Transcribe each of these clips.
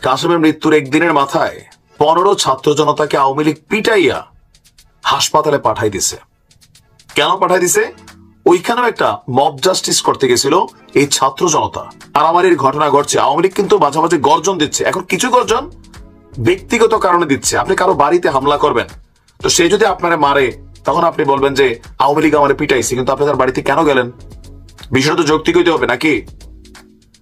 কাশেমের মৃত্যুর একদিনের মাথায় 15 ছাত্র জনতাকে আওয়ামী লীগ পিটাইয়া হাসপাতালে পাঠাই দিছে। কেন পাঠাই দিছে? ওইখানেও একটা মব জাস্টিস করতে গেছিল এই ছাত্র জনতা। আর আমার এই ঘটনা ঘটছে, আওয়ামী লীগ কিন্তু মাঝে মাঝে গর্জন দিচ্ছে। এখন কিছু গর্জন ব্যক্তিগত কারণে দিচ্ছে। আপনি কারো বাড়িতে হামলা করবেন, তো সে যদি আপনারে মারে তখন আপনি বলবেন যে আওয়ামী লীগ আমার পিটাইছে, কিন্তু আপনি তার বাড়িতে কেন গেলেন? বিষয়টা তো যৌক্তিক হইতে হবে নাকি?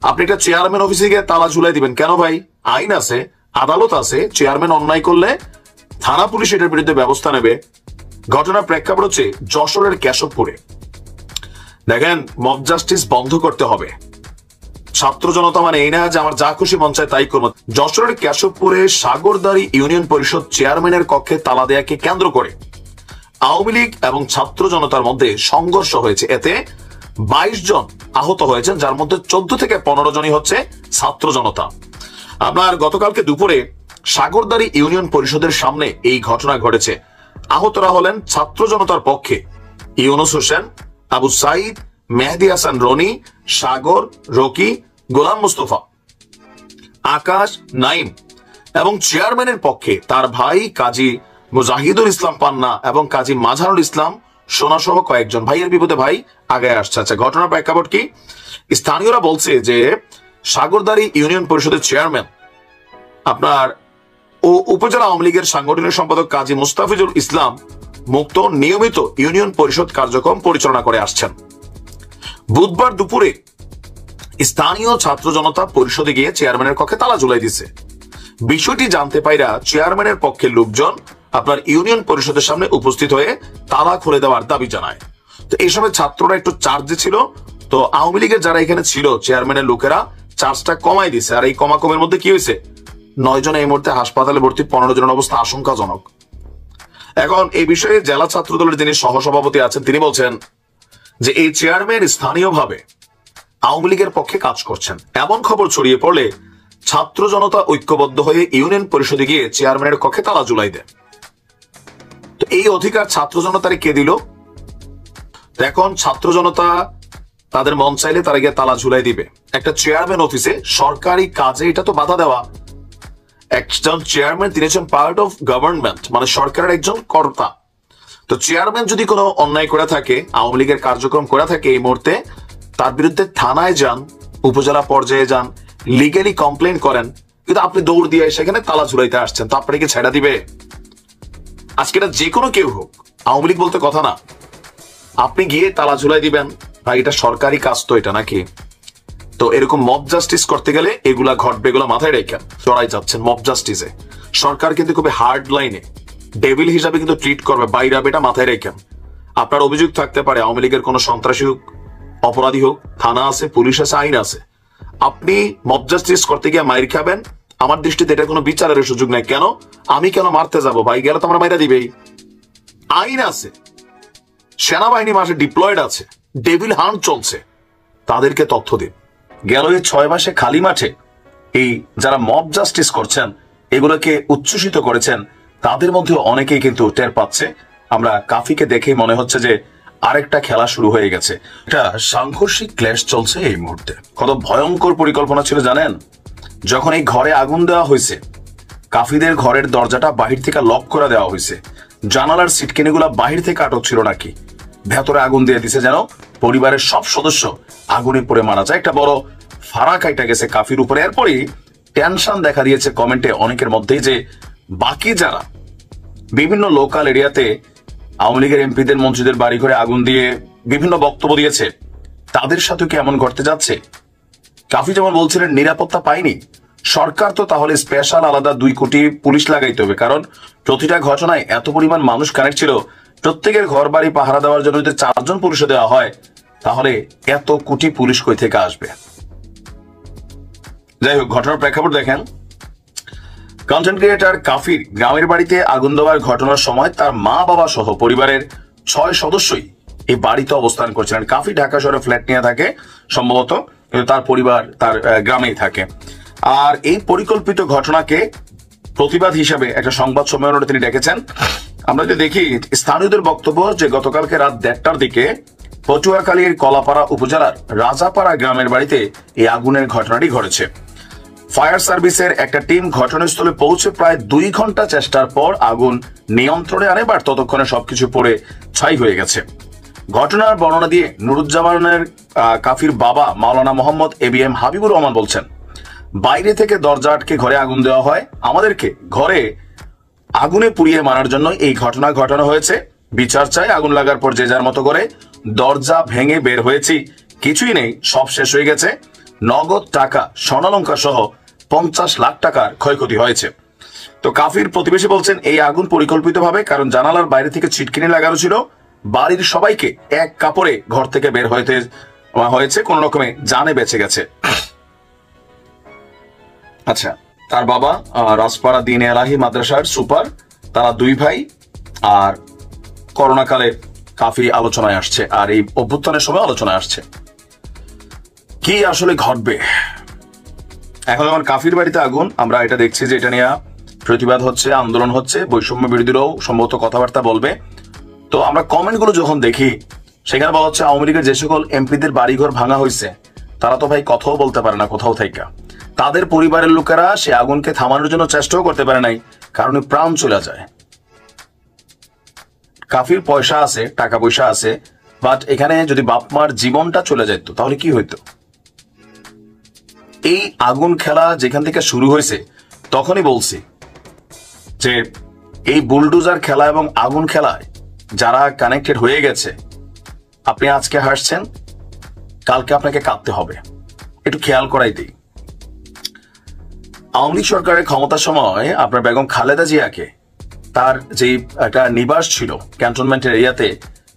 আপনি একটা চেয়ারম্যান অফিসে গিয়ে তালা ঝুলাই দিবেন কেন ভাই? আইন আছে, আদালত আছে, চেয়ারম্যান অন্যায় করলে থানা পুলিশ এটার বিরুদ্ধে ব্যবস্থা নেবে। ঘটনার প্রেক্ষাপট হচ্ছে যশোরের কেশবপুরে। দেখেন, মব জাস্টিস বন্ধ করতে হবে। ছাত্র জনতা মানে এই না যে আমার যা খুশি মন চায় তাই করবো। যশোরের কেশবপুরে সাগরদাড়ি ইউনিয়ন পরিষদ চেয়ারম্যানের কক্ষে তালা দেয়াকে কেন্দ্র করে আওয়ামী লীগ এবং ছাত্র জনতার মধ্যে সংঘর্ষ হয়েছে। এতে 22 জন আহত হয়েছেন, যার মধ্যে 14 থেকে 15 জনই হচ্ছে ছাত্র জনতা। আপনার গতকালকে দুপুরে সাগরদাড়ি ইউনিয়ন পরিষদের সামনে এই ঘটনা ঘটেছে। আহতরা হলেন ছাত্র জনতার পক্ষে ইউনুস হোসেন, আবু সাইদ, মেহেদি হাসান রনি, সাগর, রকি, গোলাম মুস্তফা, আকাশ, নাইম এবং চেয়ারম্যানের পক্ষে তার ভাই কাজী মুজাহিদুল ইসলাম পান্না এবং কাজী মাঝারুল ইসলাম সোনা সহ কয়েকজন। ভাইয়ের বিপদে ভাই আগে আসছে। আচ্ছা, ঘটনার প্রেক্ষাপট কি? স্থানীয়রা বলছে যে সাগরদাড়ি ইউনিয়ন পরিষদের চেয়ারম্যান আপনার ও উপজেলা আওয়ামী লীগের সাংগঠনিক সম্পাদক কাজী মুস্তাফিজুল ইসলাম মুক্ত নিয়মিত ইউনিয়ন পরিষদ কার্যক্রম পরিচালনা করে আসছেন। বুধবার দুপুরে স্থানীয় ছাত্র জনতা পরিষদে গিয়ে চেয়ারম্যানের কক্ষে তালা ঝুলাই দিছে। বিষয়টি জানতে পাইরা চেয়ারম্যানের পক্ষের লোকজন আপনার ইউনিয়ন পরিষদের সামনে উপস্থিত হয়ে তালা খুলে দেওয়ার দাবি জানায়। তো এই সময় ছাত্ররা একটু চার্জে ছিল, তো আওয়ামী লীগের যারা এখানে ছিল চেয়ারম্যানের লোকেরা চার্জটা কমাই দিছে। আর এই কমাকমের মধ্যে কি হয়েছে? 9 জন এই মুহূর্তে হাসপাতালে ভর্তি, 15 জনের অবস্থা আশঙ্কাজনক। এখন এই বিষয়ে জেলা ছাত্র দলের যিনি সহসভাপতি আছেন তিনি বলছেন যে এই চেয়ারম্যান স্থানীয়ভাবে আওয়ামী লীগের পক্ষে কাজ করছেন। এমন খবর ছড়িয়ে পড়লে ছাত্র জনতা ঐক্যবদ্ধ হয়ে ইউনিয়ন পরিষদে গিয়ে চেয়ারম্যানের কক্ষে তালা ঝুলাই দেয়। তো এই অধিকার ছাত্র জনতারে কে দিল? এখন ছাত্র জনতা তাদের মন চাইলে তারা গিয়ে তালা ঝুলাই দিবে। একটা চেয়ারম্যান অফিসে সরকারি কাজে এটা তো বাধা দেওয়া। একজন চেয়ারম্যান, তিনি হচ্ছেন পার্ট অফ গভর্নমেন্ট, মানে সরকারের একজন কর্তা। তো চেয়ারম্যান যদি কোনো অন্যায় করে থাকে, আওয়ামী লীগের কার্যক্রম করে থাকে, এই মুহূর্তে তার বিরুদ্ধে থানায় যান, উপজেলা পর্যায়ে যান, লিগালি কমপ্লেন করেন, কিন্তু আপনি দৌড় দিয়ে সেখানে তালা ঝুলাইতে আসছেন, তো আপনাকে ছেড়া দিবে? আজকে এটা যে কোনো কেউ হোক, আওয়ামী লীগ বলতে কথা না, আপনি গিয়ে তালা ঝুলাই দিবেন? ভাই, এটা সরকারি কাজ তো এটা নাকি? তো এরকম মব জাস্টিস করতে গেলে এগুলা ঘটবে, এগুলা মাথায় রেখেন। চড়াই যাচ্ছেন মব জাস্টিসে। সরকার কিন্তু খুবই হার্ড লাইনে ডেভিল হিসাবে কিন্তু ট্রিট করবে, বাইরে এটা মাথায় রেখেন। আপনার অভিযোগ থাকতে পারে আওয়ামী লীগের কোন সন্ত্রাসী হোক, অপরাধী হোক, থানা আছে, পুলিশ আছে, আইন আছে। আপনি মব জাস্টিস করতে গিয়ে মাইর খাবেন, আমার দৃষ্টিতে এটা কোনো বিচারের সুযোগ নাই। কেন? আমি কেন মারতে যাব? ভাই, গেলে তো আমার মাইরা দিবেই। আইন আছে, সেনাবাহিনী মাসে ডিপ্লয়েড আছে, ডেভিল হান্ট চলছে, তাদেরকে তথ্য দিন। গেল এই 6 মাসে খালি মাঠে এই যারা মব জাস্টিস করছেন, এগুলোকে উচ্ছ্বসিত করেছেন, তাদের মধ্যে অনেকেই কিন্তু টের পাচ্ছে। আমরা কাফিকে দেখে মনে হচ্ছে যে আরেকটা খেলা শুরু হয়ে গেছে। এটা সাংঘর্ষিক ক্ল্যাশ চলছে এই মুহূর্তে। কত ভয়ঙ্কর পরিকল্পনা ছিল জানেন? যখন এই ঘরে আগুন দেওয়া হয়েছে, কাফিদের ঘরের দরজাটা বাহির থেকে লক করে দেওয়া হয়েছে, জানালার সিটকেনিগুলা বাহির থেকে আটক ছিল নাকি, ভেতরে আগুন দিয়ে দিছে যেন পরিবারের সব সদস্য আগুনে পড়ে মারা যায়। একটা বড় ফারাক কাইটা গেছে কাফির উপরে। এরপরই টেনশন দেখা দিয়েছে কমেন্টে অনেকের মধ্যেই যে বাকি যারা বিভিন্ন লোকাল এরিয়াতে আওয়ামী লীগের এমপিদের, মন্ত্রীদের বাড়ি ঘরে আগুন দিয়ে বিভিন্ন বক্তব্য দিয়েছে, তাদের সাথে কি এমন ঘটতে যাচ্ছে? কাফি যেমন বলছিলেন নিরাপত্তা পায়নি, সরকার তো তাহলে স্পেশাল আলাদা 2 কোটি পুলিশ লাগাইতে হবে, কারণ প্রতিটা ঘটনায় এত পরিমাণ মানুষ কানেক্ট ছিল। প্রত্যেকের ঘর বাড়ি পাহারা দেওয়ার জন্য যদি 4 জন পুলিশে দেওয়া হয়, তাহলে এত কোটি পুলিশ কই থেকে আসবে? যাই হোক, ঘটনার প্রেক্ষাপট দেখেন। কন্টেন্ট ক্রিয়েটর কাফির গ্রামের বাড়িতে আগুন দেওয়ার ঘটনার সময় তার মা বাবা সহ পরিবারের 6 সদস্যই এই বাড়িতে অবস্থান করছিলেন। কাফি ঢাকা শহরে ফ্ল্যাট নিয়ে থাকে সম্ভবত, তার পরিবার তার গ্রামেই থাকে। আর এই পরিকল্পিত ঘটনাকে প্রতিবাদ হিসাবে একটা সংবাদ সম্মেলনে তিনি ডেকেছেন। আমরা যদি দেখি স্থানীয়দের বক্তব্য যে গতকালকে রাত 1:30টার দিকে পটুয়াখালীর কলাপাড়া উপজেলার রাজাপাড়া গ্রামের বাড়িতে এই আগুনের ঘটনাটি ঘটেছে। ফায়ার সার্ভিসের একটা টিম ঘটনাস্থলে পৌঁছে প্রায় 2 ঘন্টা চেষ্টার পর আগুন নিয়ন্ত্রণে আনে, বাট ততক্ষণে সবকিছু পড়ে ছাই হয়ে গেছে। ঘটনার বর্ণনা দিয়ে নুরুজ্জামানের কাফির বাবা মাওলানা মোহাম্মদ ABM হাবিবুর রহমান বলছেন, বাইরে থেকে দরজা আটকে ঘরে আগুন দেওয়া হয়, আমাদেরকে ঘরে আগুনে পুড়িয়ে মারার জন্য এই ঘটনা ঘটানো হয়েছে। বিচার চাই, আগুন লাগার পর যে যার মতো করে দরজা ভেঙে বের হয়েছি, কিছুই নেই, সব শেষ হয়ে গেছে। নগদ টাকা, স্বর্ণালঙ্কার সহ 50 লাখ টাকার ক্ষয়ক্ষতি হয়েছে। তো কাফির প্রতিবেশী বলছেন এই আগুন পরিকল্পিতভাবে, কারণ জানালার বাইরে থেকে ছিটকিনি লাগানো ছিল, বাড়ির সবাইকে এক কাপড়ে ঘর থেকে বের হয়েছে, কোন রকমে জানে বেঁচে গেছে। আচ্ছা, তার বাবা রাজপাড়া দিন এলাহি মাদ্রাসার সুপার, তারা 2 ভাই, আর করোনাকালে কাফি আলোচনায় আসছে, আর এই অভ্যুত্থানের সময় আলোচনায় আসছে কি আসলে ঘটবে। এখন যখন কাফির বাড়িতে আগুন, আমরা এটা দেখছি যে এটা নিয়ে প্রতিবাদ হচ্ছে, আন্দোলন হচ্ছে, বৈষম্য বিরোধীরাও সম্ভবত কথাবার্তা বলবে। তো আমরা কমেন্টগুলো যখন দেখি, সেখানে বলা হচ্ছে আওয়ামী লীগের যে সকল এমপিদের বাড়িঘর ভাঙা হয়েছে, তারা তো ভাই কথাও বলতে পারে না কোথাও থেকে। তাদের পরিবারের লোকেরা সে আগুনকে থামানোর জন্য চেষ্টাও করতে পারে নাই, কারণ প্রাণ চলে যায়। কাফির পয়সা আছে, টাকা পয়সা আছে, বাট এখানে যদি বাপ মার জীবনটা চলে যেত তাহলে কি হইতো? এই আগুন খেলা যেখান থেকে শুরু হয়েছে, তখনই বলছি যে এই বুলডোজার খেলা এবং আগুন খেলায় যারা কানেক্টেড হয়ে গেছে, আপনি আজকে হাসছেন, কালকে আপনাকে কাঁদতে হবে। একটু খেয়াল করাই দিই, আওয়ামী লীগ সরকারের ক্ষমতার সময় আপনার বেগম খালেদা জিয়াকে তার যে একটা নিবাস ছিল ক্যান্টনমেন্টের এরিয়াতে,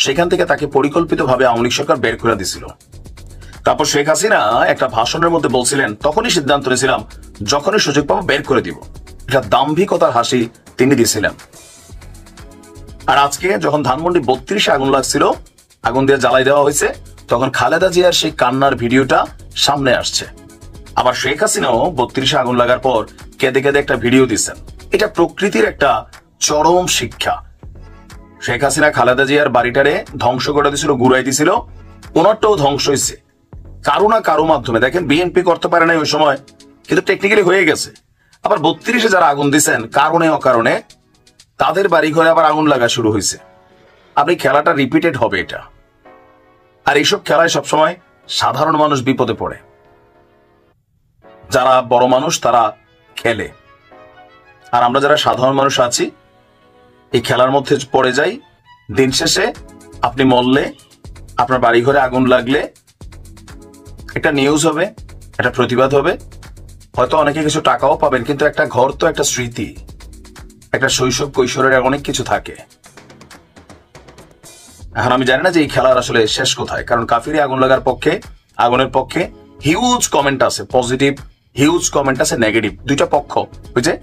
সেখান থেকে তাকে পরিকল্পিতভাবে আওয়ামী লীগ সরকার বের করে দিছিল। তারপর শেখ হাসিনা একটা ভাষণের মধ্যে বলছিলেন, তখনই সিদ্ধান্ত নিয়েছিলাম যখনই সুযোগ পাবো বের করে দিব। এটা দাম্ভিকতার হাসি তিনি দিয়েছিলেন। আর আজকে যখন ধানমন্ডি 32-এ আগুন লাগছিল, আগুন দিয়ে জ্বালাই দেওয়া হয়েছে, তখন খালেদা জিয়ার সেই কান্নার ভিডিওটা সামনে আসছে। আবার শেখ হাসিনাও 32-এ আগুন লাগার পর কেঁদে কেঁদে একটা ভিডিও দিচ্ছেন। এটা প্রকৃতির একটা চরম শিক্ষা। শেখ হাসিনা খালেদা জিয়ার বাড়িটারে ধ্বংস করে দিছিল, গুড়াই দিছিল, ওনারটাও ধ্বংস হয়েছে কারো না কারো মাধ্যমে। দেখেন, বিএনপি করতে পারে নাই ওই সময়, কিন্তু টেকনিক্যালি হয়ে গেছে। আবার 32-এ যারা আগুন দিচ্ছেন, কারণে অকারণে তাদের বাড়ি ঘরে আবার আগুন লাগা শুরু হয়েছে। আপনি খেলাটা রিপিটেড হবে এটা। আর এইসব খেলায় সবসময় সাধারণ মানুষ বিপদে পড়ে। যারা বড় মানুষ তারা খেলে, আর আমরা যারা সাধারণ মানুষ আছি এই খেলার মধ্যে পড়ে যাই। দিন শেষে আপনি মরলে, আপনার বাড়ি ঘরে আগুন লাগলে একটা নিউজ হবে, একটা প্রতিবাদ হবে, হয়তো অনেকে কিছু টাকাও পাবেন, কিন্তু একটা ঘর তো একটা স্মৃতি, একটা শৈশব কৈশোরের অনেক কিছু থাকে। এখন আমি জানি না যে এই খেলার আসলে শেষ কোথায়, কারণ কাফিরে আগুন লাগার পক্ষে, আগুনের পক্ষে হিউজ কমেন্ট আছে, পজিটিভ হিউজ কমেন্ট আছে, নেগেটিভ, দুইটা পক্ষ। বুঝছে,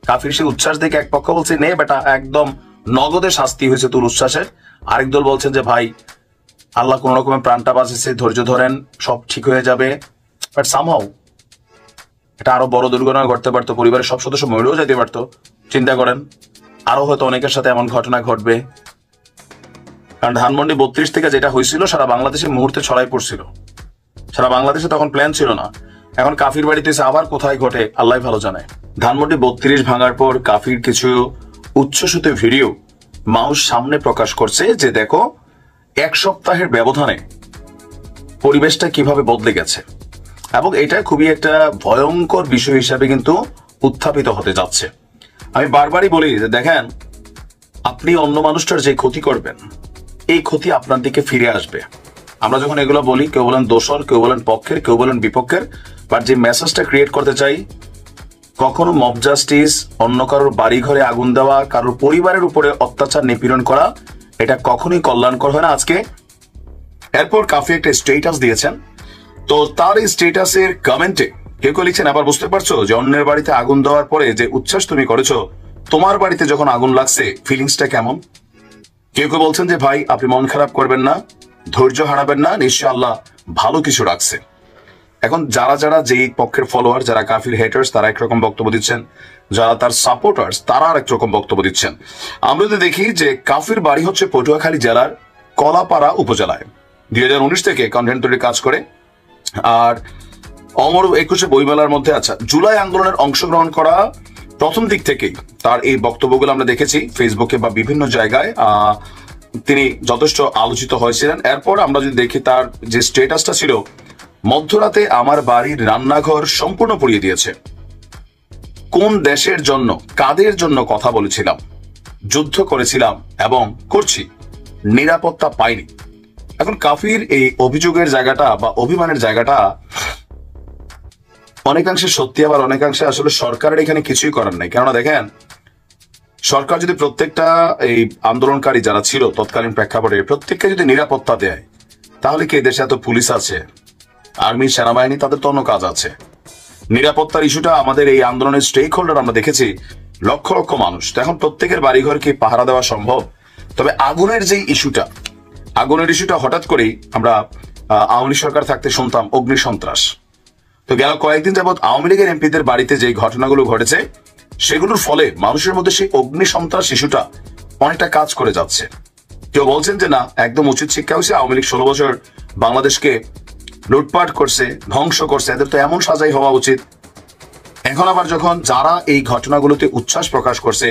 কাফির সে উচ্ছ্বাস দেখে এক পক্ষ বলছে নে বেটা একদম নগদে শাস্তি হয়েছে তোর উচ্ছ্বাসের, আরেক দল বলছেন যে ভাই আল্লাহ কোন রকমের প্রাণটা বাঁচিয়েছে, ধৈর্য ধরেন, সব ঠিক হয়ে যাবে। বাট সামহাউ এটা আরো বড় দুর্ঘটনা ঘটতে পারতো, পরিবারের সব সদস্য মরেও যেতে পারতো। চিন্তা করেন, আরো হয়তো অনেকের সাথে এমন ঘটনা ঘটবে। কারণ ধানমন্ডি 32 থেকে যেটা হয়েছিল সারা বাংলাদেশে মুহূর্তে ছড়াই পড়ছিল, সারা বাংলাদেশে তখন প্ল্যান ছিল না। এখন কাফির বাড়িতে আবার কোথায় ঘটে আল্লাহ ভালো জানে। ধানমন্ডি 32 ভাঙার পর কাফির কিছু উচ্ছ্বসিত ভিডিও মাউস সামনে প্রকাশ করছে যে দেখো 1 সপ্তাহের ব্যবধানে পরিবেশটা কিভাবে বদলে গেছে, এবং এটা খুবই একটা ভয়ঙ্কর বিষয় হিসাবে কিন্তু উত্থাপিত হতে যাচ্ছে। আমি বারবারই বলি যে দেখেন, আপনি অন্য মানুষটার যে ক্ষতি করবেন, এই ক্ষতি আপনার দিকে ফিরে আসবে। আমরা যখন এগুলো বলি, কেউ বলেন দোসর, কেউ বলেন পক্ষের, কেউ বলেন বিপক্ষের, বাট যে মেসেজটা ক্রিয়েট করতে চাই, কখনো মব জাস্টিস, অন্য কারোর বাড়ি ঘরে আগুন দেওয়া, কারোর পরিবারের উপরে অত্যাচার নিপীড়ন করা, এটা কখনোই কল্যাণকর হয় না। আজকে এরপর কাফি একটা স্টেটাস দিয়েছেন, তো তার এই স্টেটাসের কমেন্টে কেউ কেউ লিখছেন, আবার বুঝতে পারছো যে অন্যের বাড়িতে আগুন দেওয়ার পরে যে উচ্ছ্বাস তুমি করেছো, তোমার বাড়িতে যখন আগুন লাগছে ফিলিংসটা কেমন? কেউ কেউ বলছেন যে ভাই আপনি মন খারাপ করবেন না, ধৈর্য হারাবেন না, নিশ্চয় আল্লাহ ভালো কিছু রাখছে। এখন যারা যারা যেই পক্ষের ফলোয়ার, যারা কাফির হেটার্স, তারা একরকম বক্তব্য দিচ্ছেন, যারা তার সাপোর্টার্স তারা আর একরকম বক্তব্য দিচ্ছেন। আমরা যদি দেখি যে কাফির বাড়ি হচ্ছে পটুয়াখালী জেলার কলাপাড়া উপজেলায়, 2019 থেকে কন্টেন্ট তৈরির কাজ করে। আর অমর 21 বইমেলার মধ্যে, আচ্ছা, জুলাই আন্দোলনের অংশগ্রহণ করা প্রথম দিক থেকেই তার এই বক্তব্যগুলো আমরা দেখেছি ফেসবুকে বা বিভিন্ন জায়গায়, তিনি যথেষ্ট আলোচিত হয়েছিলেন। এরপর আমরা যদি দেখি তার যে স্ট্যাটাসটা ছিল, মধ্যরাতে আমার বাড়ির রান্নাঘর সম্পূর্ণ পুড়িয়ে দিয়েছে, কোন দেশের জন্য কাদের জন্য কথা বলেছিলাম, যুদ্ধ করেছিলাম এবং করছি, নিরাপত্তা পাইনি। এখন কাফির এই অভিযোগের জায়গাটা বা অভিমানের জায়গাটা অনেকাংশে সত্যি, আবার অনেকাংশে আসলে সরকারের এখানে কিছুই করার নাই। কেননা দেখেন, সরকার যদি প্রত্যেকটা এই আন্দোলনকারী যারা ছিল তৎকালীন প্রেক্ষাপটে প্রত্যেককে যদি নিরাপত্তা দেয়, তাহলে কি দেশে এত পুলিশ আছে, আর্মি, সেনাবাহিনী, তাদের তো অন্য কাজ আছে। নিরাপত্তার ইস্যুটা আমাদের এই আন্দোলনের স্টেক হোল্ডার আমরা দেখেছি লক্ষ লক্ষ মানুষ। তো এখন প্রত্যেকের বাড়িঘর কি পাহারা দেওয়া সম্ভব? তবে আগুনের যে ইস্যুটা, আগুনের ইস্যুটা হঠাৎ করেই আমরা আওয়ামী লীগ সরকার থাকতে শুনতাম অগ্নি সন্ত্রাস। তো গেল কয়েকদিন যাবৎ আওয়ামী লীগের এমপিদের বাড়িতে যে ঘটনাগুলো ঘটেছে, সেগুলোর ফলে মানুষের মধ্যে সেই অগ্নি সন্ত্রাস ইস্যুটা অনেকটা কাজ করে যাচ্ছে। কেউ বলছেন যে না, একদম উচিত শিক্ষা হয়েছে, আওয়ামী লীগ 16 বছর বাংলাদেশকে লুটপাট করছে, ধ্বংস করছে, এদের তো এমন সাজাই হওয়া উচিত। এখন আবার যখন যারা এই ঘটনাগুলোতে উচ্ছ্বাস প্রকাশ করছে,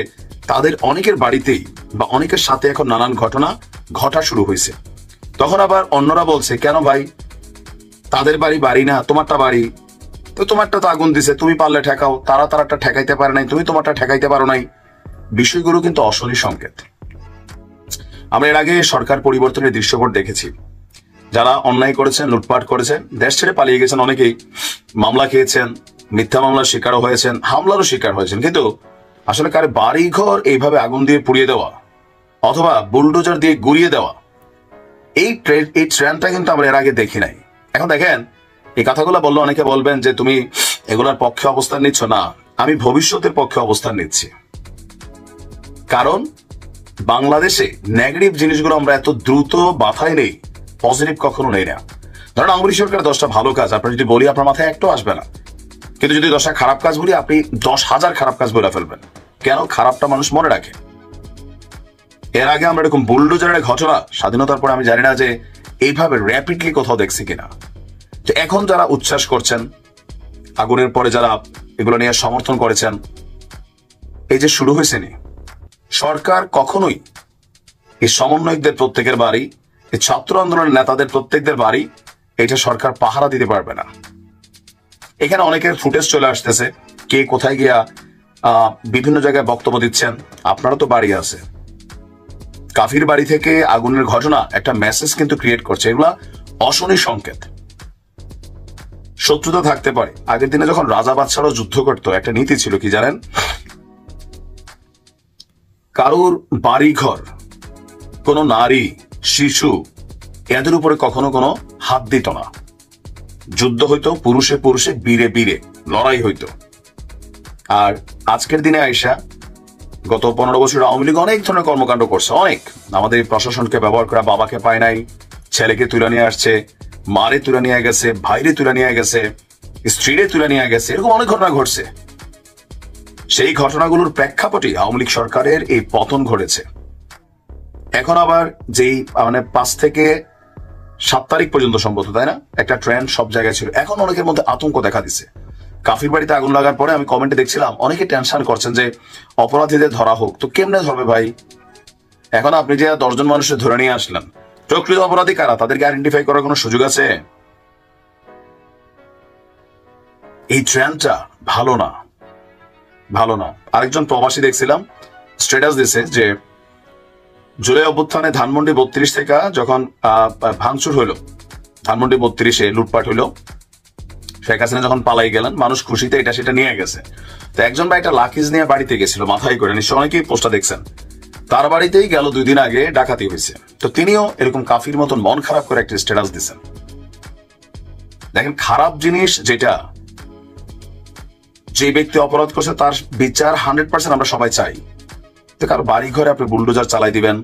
তাদের অনেকের বাড়িতেই বা অনেকের সাথে এখন নানান ঘটনা ঘটা শুরু হয়েছে, তখন আবার অন্যরা বলছে কেন ভাই, তাদের বাড়ি বাড়ি না, তোমারটা বাড়ি, তো তোমারটা তো আগুন দিছে, তুমি পারলে ঠেকাও, তারাটা ঠেকাইতে পারে নাই, তুমি তোমারটা ঠেকাইতে পারো নাই। বিষয়গুলো কিন্তু অশনি সংকেত। আমরা এর আগে সরকার পরিবর্তনের দৃশ্যপট দেখেছি, যারা অন্যায় করেছেন, লুটপাট করেছেন, দেশ ছেড়ে পালিয়ে গেছেন, অনেকেই মামলা খেয়েছেন, মিথ্যা মামলার শিকারও হয়েছেন, হামলারও শিকার হয়েছেন। কিন্তু আসলে কার বাড়ি ঘর এইভাবে আগুন দিয়ে পুড়িয়ে দেওয়া অথবা বুলডোজার দিয়ে গুড়িয়ে দেওয়া, এই ট্রেন্ডটা কিন্তু আমরা এর আগে দেখি নাই। এখন দেখেন, এই কথাগুলো বললে অনেকে বলবেন যে তুমি এগুলোর পক্ষে অবস্থান নিচ্ছ। না, আমি ভবিষ্যতের পক্ষে অবস্থান নিচ্ছি। কারণ বাংলাদেশে নেগেটিভ জিনিসগুলো আমরা এত দ্রুত মাথায় নেই, পজিটিভ কখনো নেই না। ধরেন আওয়ামী লীগ সরকারের 10টা ভালো কাজ আপনার যদি বলি, আপনার মাথায় একটাও আসবে না। কিন্তু যদি 10টা খারাপ কাজ বলি, আপনি 10,000 খারাপ কাজ বলে ফেলবেন। কেন? খারাপটা মানুষ মনে রাখে। এর আগে আমরা এরকম বুলডোজারের ঘটনা স্বাধীনতার পরে আমি জানি না যে এইভাবে র্যাপিডলি কোথাও দেখছি কিনা। তো এখন যারা উচ্ছ্বাস করছেন, আগুনের পরে যারা এগুলো নিয়ে সমর্থন করেছেন, এই যে শুরু হয়েছে নি, সরকার কখনোই এই সমন্বয়কদের প্রত্যেকের বাড়ি, এই ছাত্র আন্দোলনের নেতাদের প্রত্যেকদের বাড়ি, এটা সরকার পাহারা দিতে পারবে না। এখানে অনেকের ফুটেজ চলে আসতেছে, কে কোথায় গিয়া বিভিন্ন জায়গায় বক্তব্য দিচ্ছেন। আপনারা তো বাড়ি আছে, কাফির বাড়ি থেকে আগুনের ঘটনা একটা মেসেজ কিন্তু ক্রিয়েট করছে। এগুলা অশনি সংকেত, শত্রুতা থাকতে পারে। আগের দিনে যখন রাজা বাদশাহরাও যুদ্ধ করতো, একটা নীতি ছিল কি জানেন? কারোর বাড়ি ঘর, কোন নারী, শিশু, এদের উপরে কখনো কোনো হাত দিত না। যুদ্ধ হইতো পুরুষে পুরুষে, বীরে বীরে লড়াই হইতো। আর আজকের দিনে আইসা গত 15 বছর আওয়ামী লীগ অনেক ধরনের কর্মকাণ্ড করছে, অনেক। আমাদের প্রশাসনকে ব্যবহার করা, বাবাকে পায় নাই, ছেলেকে তুলে নিয়ে আসছে, মারে তুলে নিয়ে গেছে, ভাইরে তুলে নিয়ে গেছে, স্ত্রীরে তুলে নিয়ে গেছে, এরকম অনেক ঘটনা ঘটছে। সেই ঘটনাগুলোর প্রেক্ষাপটে আওয়ামী লীগ সরকারের এই পতন ঘটেছে। এখন আবার যেই 5 থেকে 7 তারিখ পর্যন্ত সম্ভবত, তাই না, একটা ট্রেন্ড সব জায়গায় ছিল। এখন অনেকের মধ্যে আতঙ্ক দেখা দিচ্ছে। কাফির বাড়িতে আগুন লাগার পরে আমি কমেন্টে দেখছিলাম অনেকে টেনশন করছেন যে অপরাধীদের ধরা হোক। তো কেমনে ধরবে ভাই? এখন আপনি যে 10 জন মানুষের ধরে নিয়ে আসলেন, প্রকৃত অপরাধী কারা, তাদেরকে আইডেন্টিফাই করার কোনো সুযোগ আছে? এই ট্রেন্ডটা ভালো না, ভালো না। আরেকজন প্রবাসী দেখছিলাম স্ট্যাটাস দিছে যে জুলাই অভ্যুত্থানে ধানমন্ডি 32 থেকে যখন ভাঙচুর হইলো, ধানমন্ডি 32-এ লুটপাট হইলো, শেখ হাসিনা যখন পালাই গেলেন, মানুষ খুশিতে এটা সেটা নিয়ে গেছে। তো একজন ভাই একটা লাকিজ নিয়ে বাড়িতে গেছিল মাথায় করে, নিশ্চয় অনেকেই পোস্টটা দেখছেন। তার বাড়িতেই গেল 2 দিন আগে ডাকাতি হয়েছে। তো তিনিও এরকম কাফির মতন মন খারাপ করে একটা স্ট্যাটাস দিচ্ছেন। দেখেন, খারাপ জিনিস যেটা, যে ব্যক্তি অপরাধ করছে তার বিচার 100% আমরা সবাই চাই। তো কারো বাড়ি ঘরে আপনি বুলডোজার চালাই দিবেন,